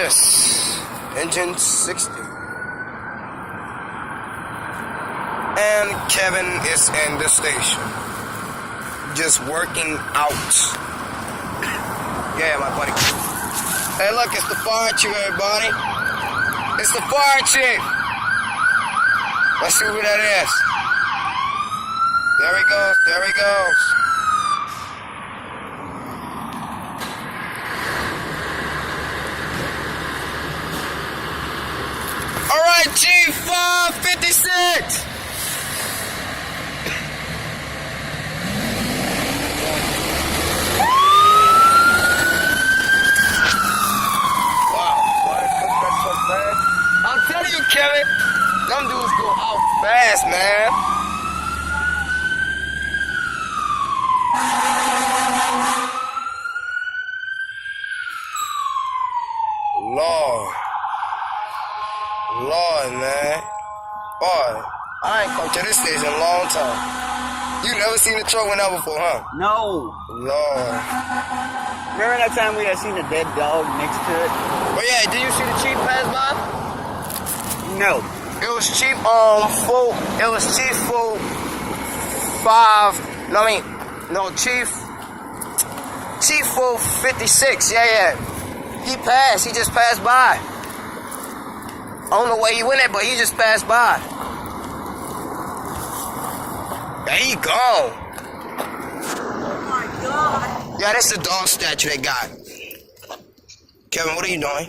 Yes, engine 60. And Kevin is in the station, just working out. Yeah, my buddy. Hey, look, it's the fire chief, everybody. It's the fire chief. Let's see who that is. There he goes. There he goes. All right, Chief 56. I'm telling you, Kevin, them dudes go out fast, man. Lord, man. Boy, I ain't come to this station in a long time. You never seen a truck went out before, huh? No. Lord. Remember that time we had seen a dead dog next to it? But yeah, did you see the Chief pass by? No. It was Chief Chief 456. Yeah. He passed. He just passed by. I don't know where he went at, but he just passed by. There he gone. Oh my God. Yeah, that's the dog statue they got. Kevin, what are you doing?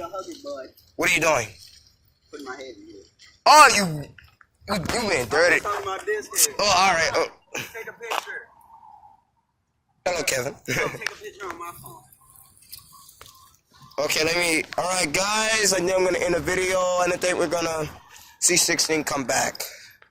What are you doing? Putting my head in here. Oh, you been dirty. Talking about this here. Oh, all right. Oh. Take a picture. Hello, Kevin. Take a picture on my phone. Okay, alright guys, I think I'm gonna end the video, and I think we're gonna see 16 come back.